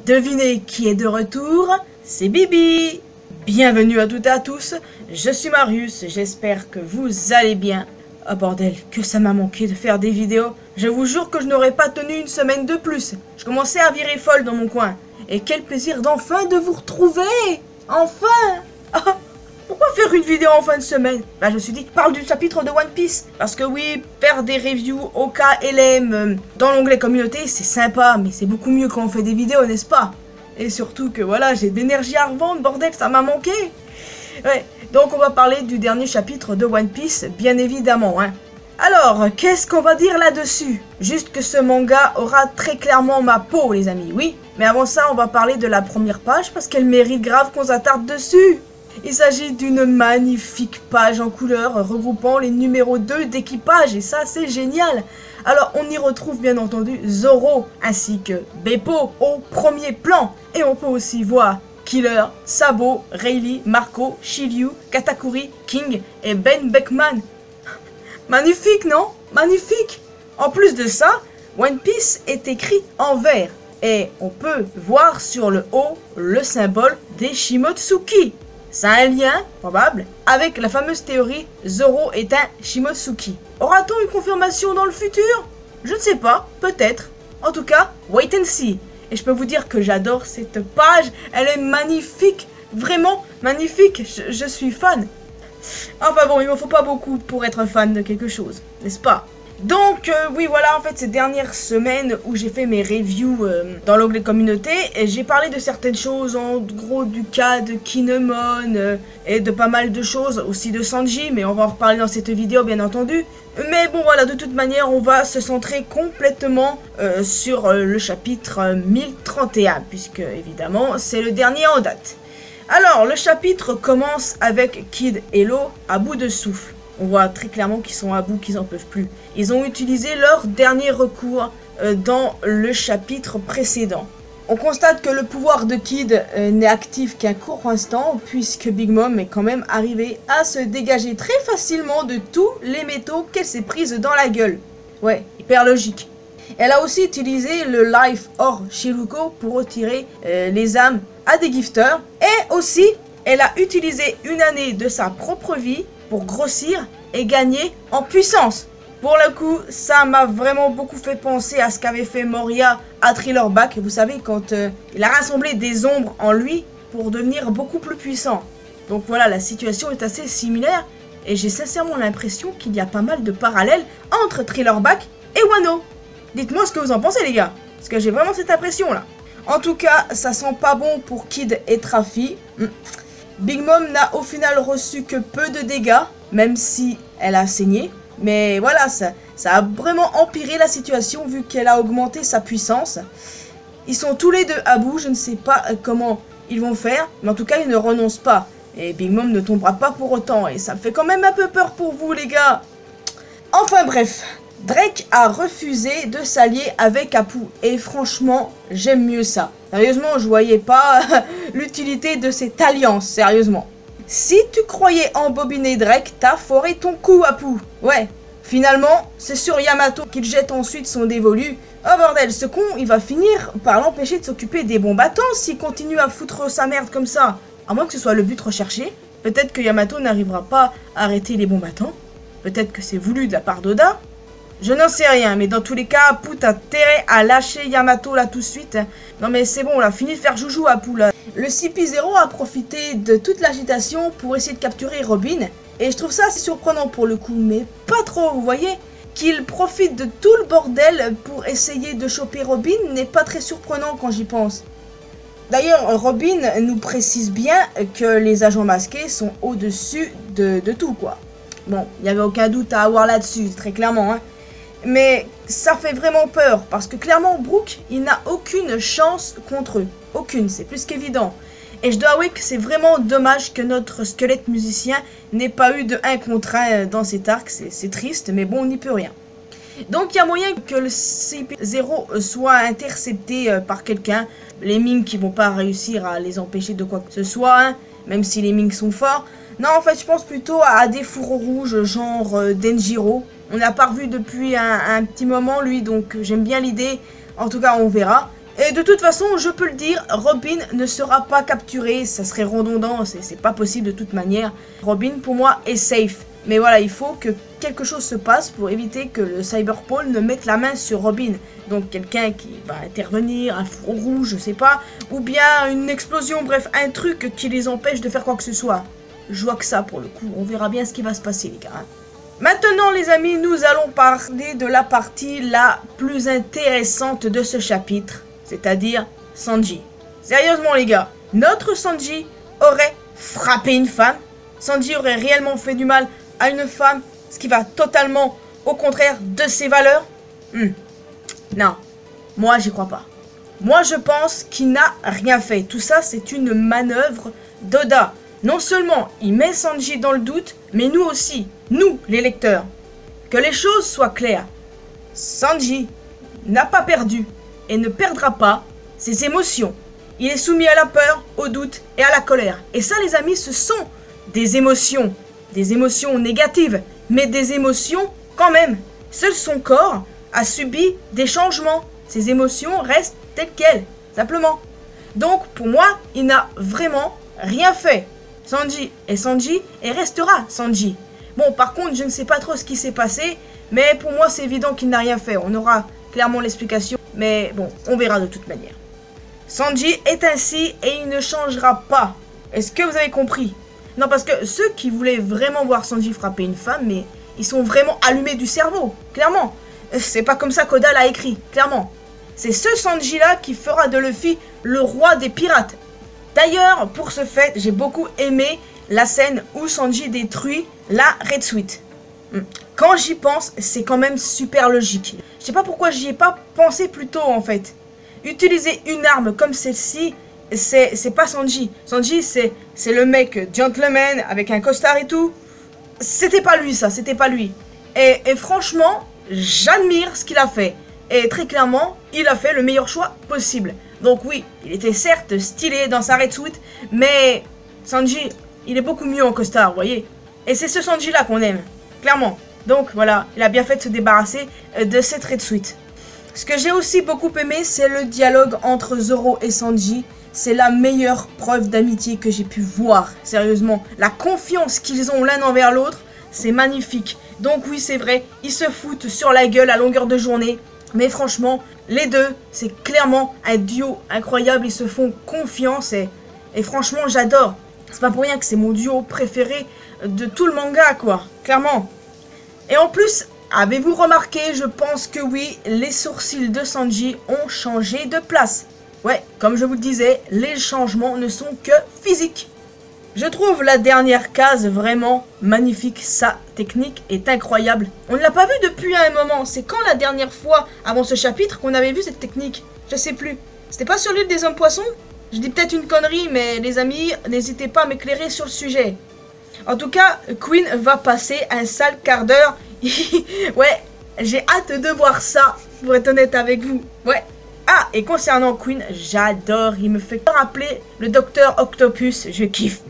Devinez qui est de retour? C'est Bibi! Bienvenue à toutes et à tous, je suis Marius, j'espère que vous allez bien. Oh bordel, que ça m'a manqué de faire des vidéos. Je vous jure que je n'aurais pas tenu une semaine de plus. Je commençais à virer folle dans mon coin. Et quel plaisir d'enfin de vous retrouver! Enfin! Ah, pourquoi faire une vidéo en fin de semaine? Bah je me suis dit, parle du chapitre de One Piece. Parce que oui, faire des reviews OKLM dans l'onglet communauté, c'est sympa. Mais c'est beaucoup mieux quand on fait des vidéos, n'est-ce pas? Et surtout que voilà, j'ai d'énergie à revendre, bordel, ça m'a manqué. Ouais, donc on va parler du dernier chapitre de One Piece, bien évidemment, hein. Alors, qu'est-ce qu'on va dire là-dessus? Juste que ce manga aura très clairement ma peau, les amis, oui. Mais avant ça, on va parler de la première page, parce qu'elle mérite grave qu'on s'attarde dessus. Il s'agit d'une magnifique page en couleur, regroupant les numéros 2 d'équipage, et ça, c'est génial. Alors, on y retrouve bien entendu Zoro, ainsi que Beppo, au premier plan. Et on peut aussi voir Killer, Sabo, Rayleigh, Marco, Shiryu, Katakuri, King et Ben Beckman. Magnifique, non? Magnifique! En plus de ça, One Piece est écrit en vert. Et on peut voir sur le haut le symbole des Shimotsuki. C'est un lien, probable, avec la fameuse théorie Zoro est un Shimotsuki. Aura-t-on une confirmation dans le futur? Je ne sais pas, peut-être. En tout cas, wait and see. Et je peux vous dire que j'adore cette page, elle est magnifique, vraiment magnifique, je suis fan. Enfin bon, il me faut pas beaucoup pour être fan de quelque chose, n'est-ce pas? Donc oui voilà, en fait ces dernières semaines où j'ai fait mes reviews dans l'onglet communauté, et j'ai parlé de certaines choses, en gros du cas de Kinemon et de pas mal de choses, aussi de Sanji, mais on va en reparler dans cette vidéo bien entendu. Mais bon voilà, de toute manière on va se centrer complètement sur le chapitre 1031, puisque évidemment c'est le dernier en date. Alors le chapitre commence avec Kid et Law à bout de souffle. On voit très clairement qu'ils sont à bout, qu'ils en peuvent plus. Ils ont utilisé leur dernier recours dans le chapitre précédent. On constate que le pouvoir de Kid n'est actif qu'un court instant, puisque Big Mom est quand même arrivée à se dégager très facilement de tous les métaux qu'elle s'est prise dans la gueule. Ouais, hyper logique. Elle a aussi utilisé le Life Or Shiruko pour retirer les âmes à des gifters. Et aussi, elle a utilisé une année de sa propre vie pour grossir et gagner en puissance. Pour le coup, ça m'a vraiment beaucoup fait penser à ce qu'avait fait Moria à Thriller Bark. Vous savez, quand il a rassemblé des ombres en lui pour devenir beaucoup plus puissant. Donc voilà, la situation est assez similaire. Et j'ai sincèrement l'impression qu'il y a pas mal de parallèles entre Thriller Bark et Wano. Dites-moi ce que vous en pensez les gars. Parce que j'ai vraiment cette impression là. En tout cas, ça sent pas bon pour Kid et Trafi. Big Mom n'a au final reçu que peu de dégâts, même si elle a saigné. Mais voilà, ça a vraiment empiré la situation vu qu'elle a augmenté sa puissance. Ils sont tous les deux à bout, je ne sais pas comment ils vont faire, mais en tout cas ils ne renoncent pas. Et Big Mom ne tombera pas pour autant, et ça me fait quand même un peu peur pour vous les gars. Enfin bref, Drake a refusé de s'allier avec Apu, et franchement, j'aime mieux ça. Sérieusement, je voyais pas l'utilité de cette alliance, sérieusement. Si tu croyais embobiner Drake, t'as foré ton coup, Apu. Ouais, finalement, c'est sur Yamato qu'il jette ensuite son dévolu. Oh bordel, ce con, il va finir par l'empêcher de s'occuper des bons battants s'il continue à foutre sa merde comme ça. À moins que ce soit le but recherché. Peut-être que Yamato n'arrivera pas à arrêter les bons battants. Peut-être que c'est voulu de la part d'Oda. Je n'en sais rien, mais dans tous les cas, Apu a intérêt à lâcher Yamato là tout de suite. Non mais c'est bon, on a fini de faire joujou Apu là. Le CP0 a profité de toute l'agitation pour essayer de capturer Robin. Et je trouve ça assez surprenant pour le coup, mais pas trop, vous voyez. Qu'il profite de tout le bordel pour essayer de choper Robin n'est pas très surprenant quand j'y pense. D'ailleurs, Robin nous précise bien que les agents masqués sont au-dessus de tout quoi. Bon, il n'y avait aucun doute à avoir là-dessus, très clairement, hein. Mais ça fait vraiment peur, parce que clairement, Brook, il n'a aucune chance contre eux. Aucune, c'est plus qu'évident. Et je dois avouer que c'est vraiment dommage que notre squelette musicien n'ait pas eu de 1 contre 1 dans cet arc. C'est triste, mais bon, on n'y peut rien. Donc il y a moyen que le CP0 soit intercepté par quelqu'un. Les Ming qui vont pas réussir à les empêcher de quoi que ce soit, hein, même si les Ming sont forts. Non, en fait, je pense plutôt à des fourreaux rouges, genre Denjiro. On l'a pas revu depuis un petit moment, lui, donc j'aime bien l'idée. En tout cas, on verra. Et de toute façon, je peux le dire, Robin ne sera pas capturé, ça serait redondant, c'est pas possible de toute manière. Robin, pour moi, est safe. Mais voilà, il faut que quelque chose se passe pour éviter que le Cyberpole ne mette la main sur Robin. Donc quelqu'un qui va intervenir, un four rouge, je sais pas, ou bien une explosion, bref, un truc qui les empêche de faire quoi que ce soit. Je vois que ça pour le coup, on verra bien ce qui va se passer les gars. Hein. Maintenant les amis, nous allons parler de la partie la plus intéressante de ce chapitre, c'est-à-dire Sanji. Sérieusement les gars, notre Sanji aurait frappé une femme, Sanji aurait réellement fait du mal à une femme, ce qui va totalement au contraire de ses valeurs. Non, moi j'y crois pas. Moi je pense qu'il n'a rien fait. Tout ça c'est une manœuvre d'Oda. Non seulement il met Sanji dans le doute, mais nous aussi, nous les lecteurs. Que les choses soient claires. Sanji n'a pas perdu et ne perdra pas ses émotions. Il est soumis à la peur, au doute et à la colère. Et ça les amis, ce sont des émotions négatives, mais des émotions quand même. Seul son corps a subi des changements. Ses émotions restent telles quelles, simplement. Donc pour moi, il n'a vraiment rien fait. Sanji est Sanji et restera Sanji. Bon, par contre, je ne sais pas trop ce qui s'est passé, mais pour moi, c'est évident qu'il n'a rien fait. On aura clairement l'explication, mais bon, on verra de toute manière. Sanji est ainsi et il ne changera pas. Est-ce que vous avez compris? Non, parce que ceux qui voulaient vraiment voir Sanji frapper une femme, mais ils sont vraiment allumés du cerveau, clairement. C'est pas comme ça qu'Oda l'a écrit, clairement. C'est ce Sanji-là qui fera de Luffy le roi des pirates. D'ailleurs, pour ce fait, j'ai beaucoup aimé la scène où Sanji détruit la Red Suite. Quand j'y pense, c'est quand même super logique. Je sais pas pourquoi j'y ai pas pensé plus tôt, en fait. Utiliser une arme comme celle-ci, c'est pas Sanji. Sanji, c'est le mec gentleman avec un costard et tout. C'était pas lui, ça, c'était pas lui. Et franchement, j'admire ce qu'il a fait. Et très clairement, il a fait le meilleur choix possible. Donc oui, il était certes stylé dans sa Red Suite, mais Sanji, il est beaucoup mieux en costard, vous voyez. Et c'est ce Sanji-là qu'on aime, clairement. Donc voilà, il a bien fait de se débarrasser de cette Red Suite. Ce que j'ai aussi beaucoup aimé, c'est le dialogue entre Zoro et Sanji. C'est la meilleure preuve d'amitié que j'ai pu voir, sérieusement. La confiance qu'ils ont l'un envers l'autre, c'est magnifique. Donc oui, c'est vrai, ils se foutent sur la gueule à longueur de journée. Mais franchement, les deux, c'est clairement un duo incroyable. Ils se font confiance et franchement, j'adore. C'est pas pour rien que c'est mon duo préféré de tout le manga, quoi. Clairement. Et en plus, avez-vous remarqué, je pense que oui, les sourcils de Sanji ont changé de place. Ouais, comme je vous le disais, les changements ne sont que physiques. Je trouve la dernière case vraiment magnifique, sa technique est incroyable. On ne l'a pas vu depuis un moment, c'est quand la dernière fois avant ce chapitre qu'on avait vu cette technique? Je sais plus. C'était pas sur l'île des hommes poissons? Je dis peut-être une connerie, mais les amis, n'hésitez pas à m'éclairer sur le sujet. En tout cas, Queen va passer un sale quart d'heure. Ouais, j'ai hâte de voir ça, pour être honnête avec vous. Ouais. Ah, et concernant Queen, j'adore, il me fait rappeler le docteur Octopus, je kiffe.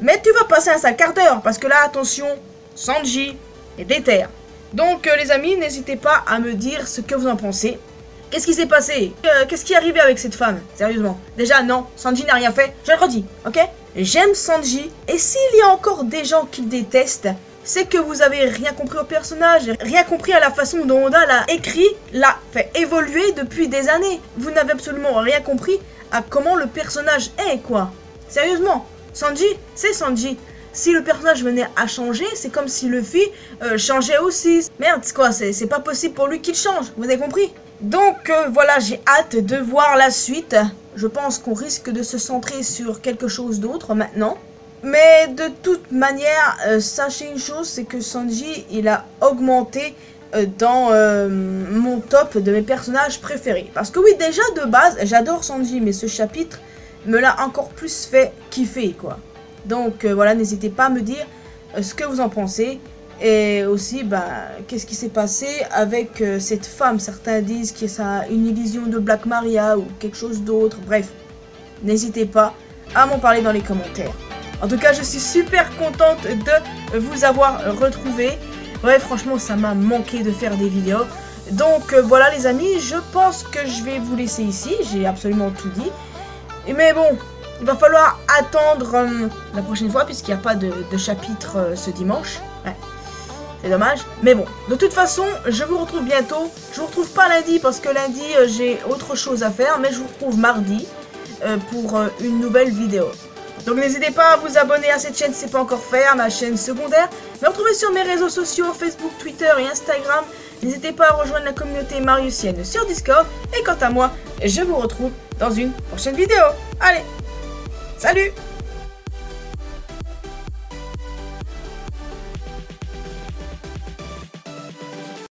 Mais tu vas passer un sale quart d'heure, parce que là, attention, Sanji est déter. Donc, les amis, n'hésitez pas à me dire ce que vous en pensez. Qu'est-ce qui s'est passé? Qu'est-ce qui est arrivé avec cette femme? Sérieusement. Déjà, non, Sanji n'a rien fait, je le redis, ok? J'aime Sanji, et s'il y a encore des gens qui le détestent, c'est que vous avez rien compris au personnage, rien compris à la façon dont Oda l'a écrit, l'a fait évoluer depuis des années. Vous n'avez absolument rien compris à comment le personnage est, quoi. Sérieusement, Sanji, c'est Sanji. Si le personnage venait à changer, c'est comme si Luffy changeait aussi. Merde, c'est quoi, c'est pas possible pour lui qu'il change, vous avez compris? Donc voilà, j'ai hâte de voir la suite. Je pense qu'on risque de se centrer sur quelque chose d'autre maintenant. Mais de toute manière, sachez une chose, c'est que Sanji, il a augmenté dans mon top de mes personnages préférés. Parce que oui, déjà de base, j'adore Sanji, mais ce chapitre me l'a encore plus fait kiffer, quoi. Donc voilà, n'hésitez pas à me dire ce que vous en pensez. Et aussi, qu'est-ce qui s'est passé avec cette femme? Certains disent que ça a une illusion de Black Maria ou quelque chose d'autre. Bref, n'hésitez pas à m'en parler dans les commentaires. En tout cas, je suis super contente de vous avoir retrouvé. Ouais, franchement, ça m'a manqué de faire des vidéos. Donc voilà les amis, je pense que je vais vous laisser ici, j'ai absolument tout dit. Mais bon, il va falloir attendre la prochaine fois puisqu'il n'y a pas de chapitre ce dimanche. Ouais. C'est dommage. Mais bon, de toute façon, je vous retrouve bientôt. Je vous retrouve pas lundi parce que lundi, j'ai autre chose à faire. Mais je vous retrouve mardi pour une nouvelle vidéo. Donc n'hésitez pas à vous abonner à cette chaîne si ce n'est pas encore fait, à ma chaîne secondaire. Me retrouver sur mes réseaux sociaux, Facebook, Twitter et Instagram. N'hésitez pas à rejoindre la communauté mariusienne sur Discord. Et quant à moi, je vous retrouve dans une prochaine vidéo. Allez, salut!